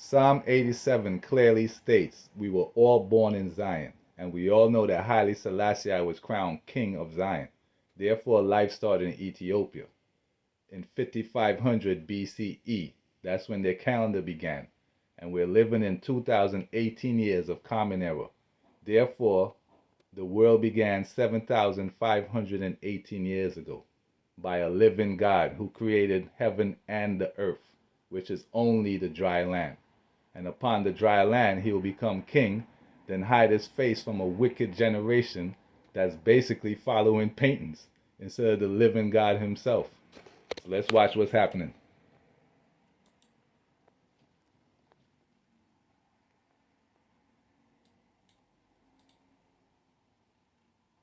Psalm 87 clearly states we were all born in Zion, and we all know that Haile Selassie was crowned king of Zion. Therefore, life started in Ethiopia in 5500 BCE. That's when their calendar began. And we're living in 2018 years of Common Era. Therefore, the world began 7,518 years ago by a living God who created heaven and the earth, which is only the dry land. And upon the dry land he will become king, then hide his face from a wicked generation that's basically following paintings instead of the living God himself. So let's watch what's happening.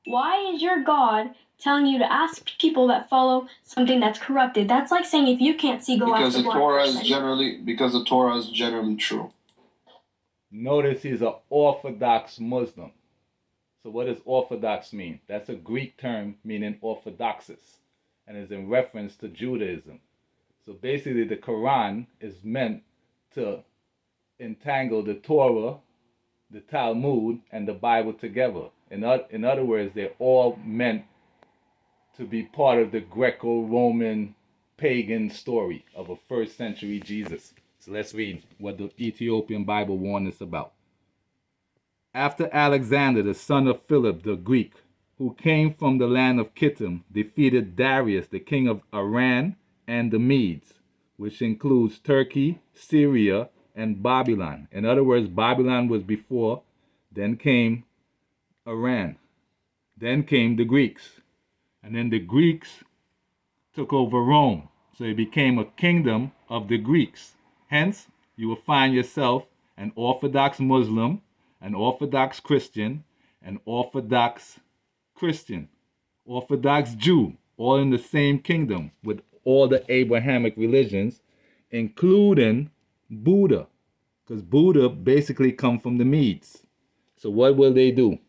Why is your God telling you to ask people that follow something that's corrupted? That's like saying if you can't see, go ask the blind person. Because the Torah is generally true. Notice he's an Orthodox Muslim. So what does Orthodox mean? That's a Greek term meaning orthodoxus, and is in reference to Judaism. So basically the Quran is meant to entangle the Torah, the Talmud, and the Bible together. In other words, they're all meant to be part of the Greco-Roman pagan story of a first century Jesus. So let's read what the Ethiopian Bible warns us about. After Alexander, the son of Philip the Greek, who came from the land of Kittim, defeated Darius, the king of Iran and the Medes, which includes Turkey, Syria, and Babylon. In other words, Babylon was before, then came Iran, then came the Greeks, and then the Greeks took over Rome. So it became a kingdom of the Greeks. Hence, you will find yourself an Orthodox Muslim, an Orthodox Christian, an Orthodox Christian, Orthodox Jew, all in the same kingdom with all the Abrahamic religions, including Buddha, because Buddha basically come from the Medes. So what will they do?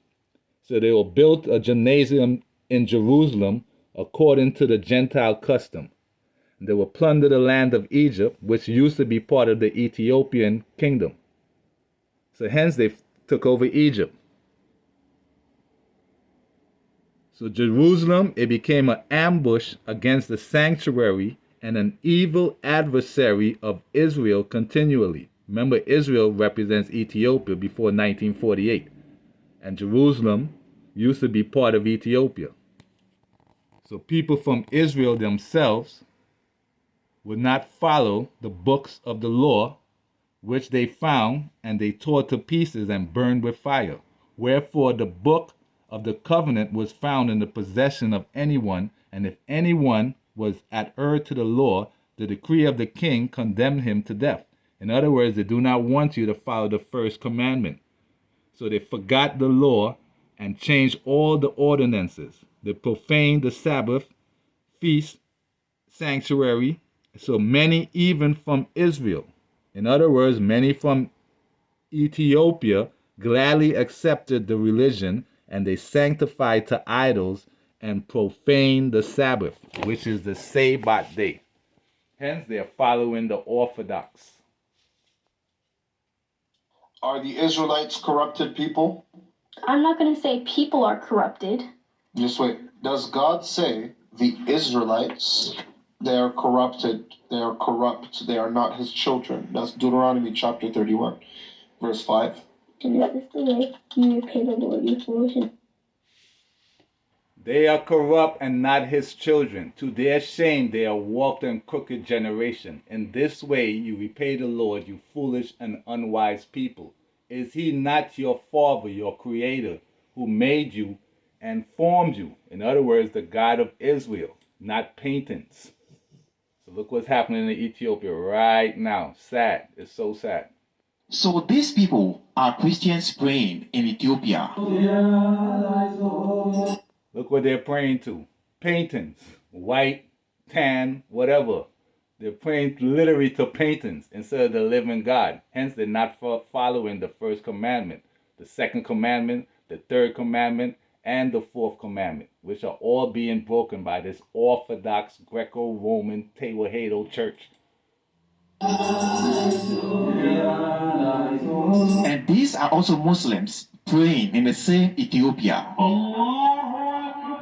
So they will build a gymnasium in Jerusalem according to the Gentile custom. They will plunder the land of Egypt, which used to be part of the Ethiopian kingdom. So hence they took over Egypt. So Jerusalem, it became an ambush against the sanctuary and an evil adversary of Israel continually. Remember, Israel represents Ethiopia before 1948. And Jerusalem used to be part of Ethiopia. So people from Israel themselves would not follow the books of the law, which they found and they tore to pieces and burned with fire. Wherefore the book of the covenant was found in the possession of anyone, and if anyone was at error to the law, the decree of the king condemned him to death. In other words, they do not want you to follow the first commandment. So they forgot the law and changed all the ordinances. They profaned the Sabbath, feast, sanctuary. So many even from Israel, in other words, many from Ethiopia, gladly accepted the religion, and they sanctified to idols and profaned the Sabbath, which is the Sabbath day. Hence, they are following the Orthodox. Are the Israelites corrupted people? I'm not going to say people are corrupted. Just wait. Does God say the Israelites, they are corrupted, they are corrupt, they are not his children? That's Deuteronomy chapter 31, verse 5. And is this the way you repay the Lord, you foolish? They are corrupt and not his children. To their shame they are walked in crooked generation. In this way you repay the Lord, you foolish and unwise people. Is he not your father, your creator, who made you and formed you? In other words, the God of Israel, not paintings. So look what's happening in Ethiopia right now. Sad. It's so sad. So these people are Christians praying in Ethiopia. Look what they're praying to. Paintings. White, tan, whatever. They're praying literally to paintings instead of the living God. Hence, they're not following the first commandment, the second commandment, the third commandment, and the fourth commandment, which are all being broken by this Orthodox Greco-Roman Tewahedo church. are also Muslims praying in the same Ethiopia.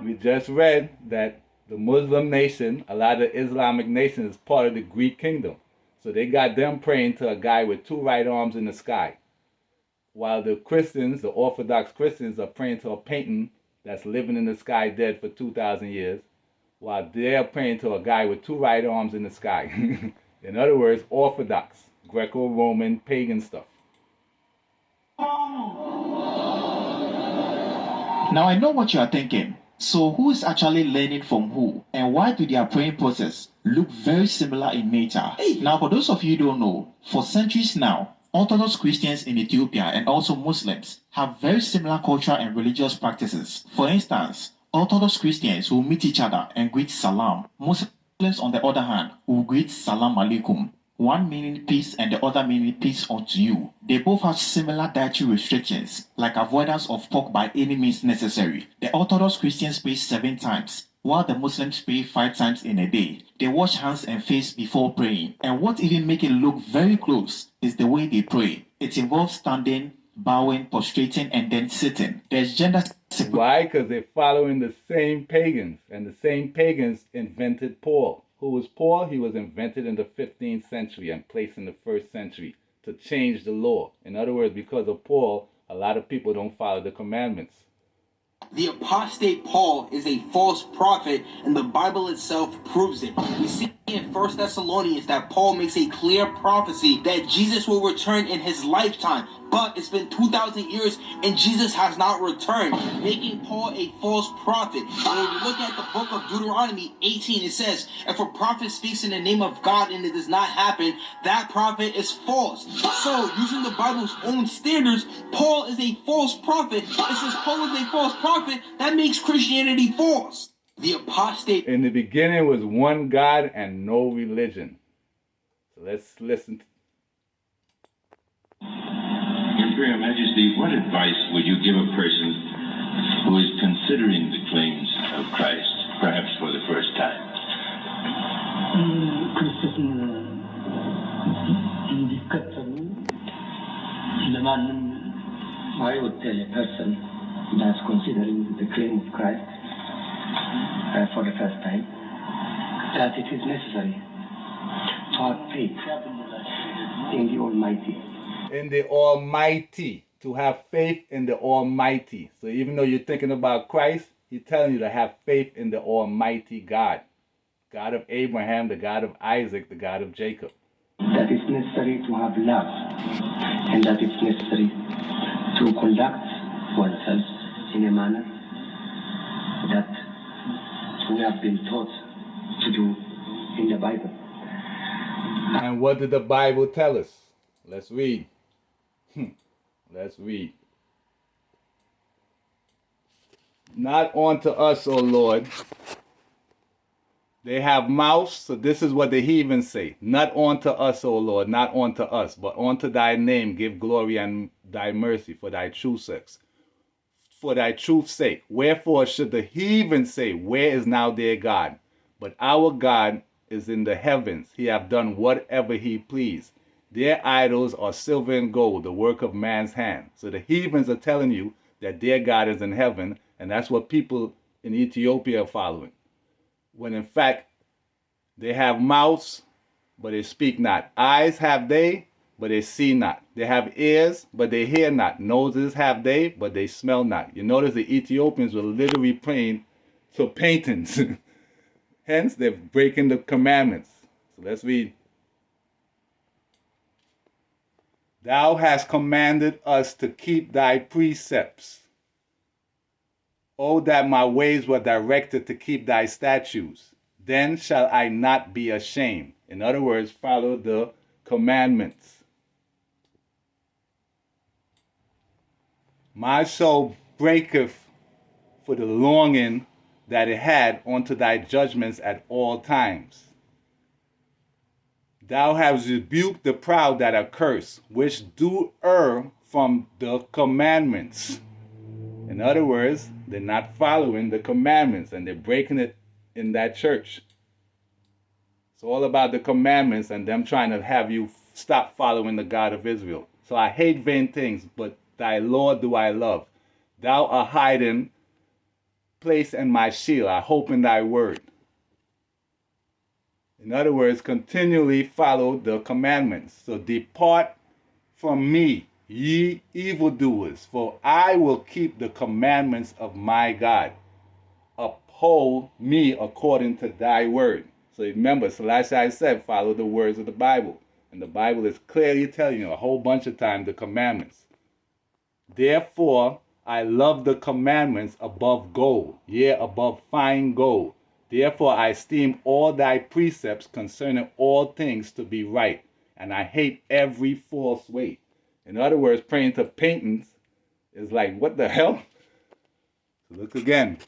We just read that the Muslim nation, a lot of Islamic nations, is part of the Greek kingdom. So they got them praying to a guy with two right arms in the sky. While the Christians, the Orthodox Christians, are praying to a painting that's living in the sky dead for 2,000 years, while they're praying to a guy with two right arms in the sky. In other words, Orthodox, Greco-Roman, pagan stuff. Now I know what you are thinking. So who is actually learning from who? And why do their praying process look very similar in nature? Now for those of you who don't know, for centuries now, Orthodox Christians in Ethiopia and also Muslims have very similar cultural and religious practices. For instance, Orthodox Christians will meet each other and greet salam. Muslims, on the other hand, will greet salam alaikum, one meaning peace and the other meaning peace unto you. They both have similar dietary restrictions, like avoidance of pork by any means necessary. The Orthodox Christians pray 7 times, while the Muslims pray 5 times in a day. They wash hands and face before praying. And what even makes it look very close is the way they pray. It involves standing, bowing, prostrating, and then sitting. There's gender separation. Why? Because they're following the same pagans, and the same pagans invented Paul. Who was Paul? He was invented in the 15th century and placed in the 1st century to change the law. In other words, because of Paul, a lot of people don't follow the commandments. The apostate Paul is a false prophet, and the Bible itself proves it. We see in 1 Thessalonians that Paul makes a clear prophecy that Jesus will return in his lifetime. But it's been 2,000 years and Jesus has not returned, making Paul a false prophet. And when we look at the book of Deuteronomy 18, it says, if a prophet speaks in the name of God and it does not happen, that prophet is false. So, using the Bible's own standards, Paul is a false prophet. And since Paul is a false prophet, that makes Christianity false. The apostate. In the beginning was one God and no religion. So let's listen. Imperial Majesty, what advice would you give a person who is considering the claims of Christ, perhaps for the first time? I would tell a person that's considering the claim of Christ for the first time that it is necessary to have faith in the Almighty. In the Almighty, to have faith in the Almighty. So even though you're thinking about Christ, he's telling you to have faith in the Almighty God. God of Abraham, the God of Isaac, the God of Jacob. That it's necessary to have love, and that it's necessary to conduct oneself in a manner that we have been taught to do in the Bible. And what did the Bible tell us? Let's read. Let's read. Not unto us, O Lord. They have mouths, so this is what the heathens say. Not unto us, O Lord, not unto us, but unto thy name give glory and thy mercy for thy true sakes. For thy truth's sake. Wherefore should the heathen say, where is now their God? But our God is in the heavens. He hath done whatever he pleased. Their idols are silver and gold, the work of man's hand. So the heathens are telling you that their God is in heaven, and that's what people in Ethiopia are following. When in fact, they have mouths, but they speak not. Eyes have they, but they see not. They have ears, but they hear not. Noses have they, but they smell not. You notice the Ethiopians were literally praying to paintings. Hence, they're breaking the commandments. So let's read. Thou hast commanded us to keep thy precepts. Oh, that my ways were directed to keep thy statutes. Then shall I not be ashamed. In other words, follow the commandments. My soul breaketh for the longing that it had unto thy judgments at all times. Thou hast rebuked the proud that are cursed, which do err from the commandments. In other words, they're not following the commandments and they're breaking it in that church. It's all about the commandments and them trying to have you stop following the God of Israel. So I hate vain things, but Thy law do I love. Thou art hiding place in my shield. I hope in thy word. In other words, continually follow the commandments. So depart from me, ye evildoers, for I will keep the commandments of my God. Uphold me according to thy word. So remember, Selassie said, follow the words of the Bible. And the Bible is clearly telling you a whole bunch of times the commandments. Therefore, I love the commandments above gold, yea, above fine gold. Therefore, I esteem all thy precepts concerning all things to be right, and I hate every false way. In other words, praying to paintings is like, what the hell? So look again.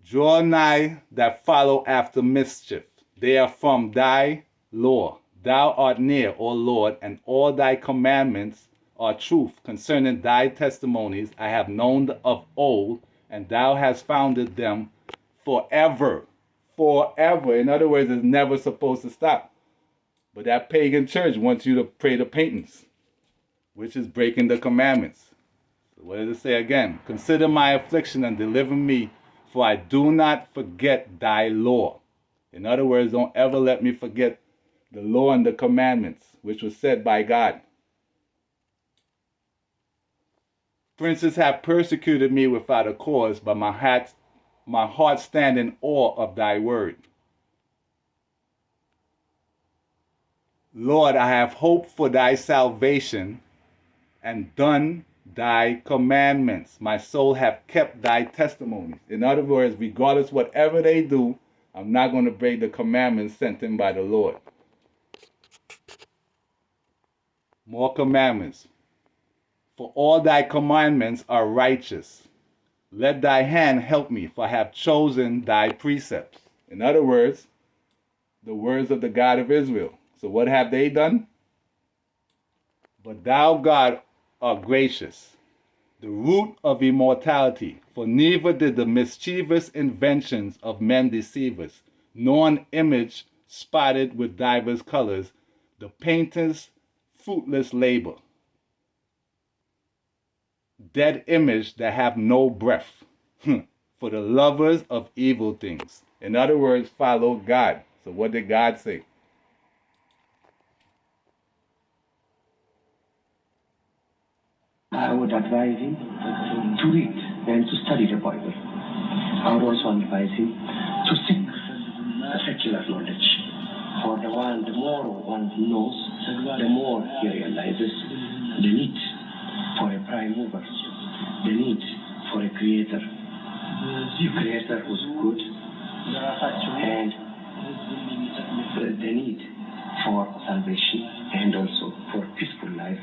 Draw nigh that follow after mischief. They are from thy law. Thou art near, O Lord, and all thy commandments are truth. Concerning thy testimonies I have known of old, and thou hast founded them forever. Forever. In other words, it's never supposed to stop. But that pagan church wants you to pray to paintings, which is breaking the commandments. So what does it say again? Consider my affliction and deliver me, for I do not forget thy law. In other words, don't ever let me forget the law and the commandments, which was said by God. Princes have persecuted me without a cause, but my heart stand in awe of thy word. Lord, I have hoped for thy salvation and done thy commandments. My soul hath kept thy testimonies. In other words, regardless whatever they do, I'm not going to break the commandments sent in by the Lord. More commandments. For all thy commandments are righteous. Let thy hand help me, for I have chosen thy precepts. In other words, the words of the God of Israel. So what have they done? But thou, God, art gracious, the root of immortality, for neither did the mischievous inventions of men deceive us, nor an image spotted with divers colors, the painter's fruitless labor, dead image that have no breath, for the lovers of evil things. In other words, follow God. So what did God say? I would advise him to read and to study the Bible. I would also advise him to seek the secular knowledge. For the more one knows, the more he realizes the need for a prime mover, the need for a creator who's good, and the need for salvation and also for peaceful life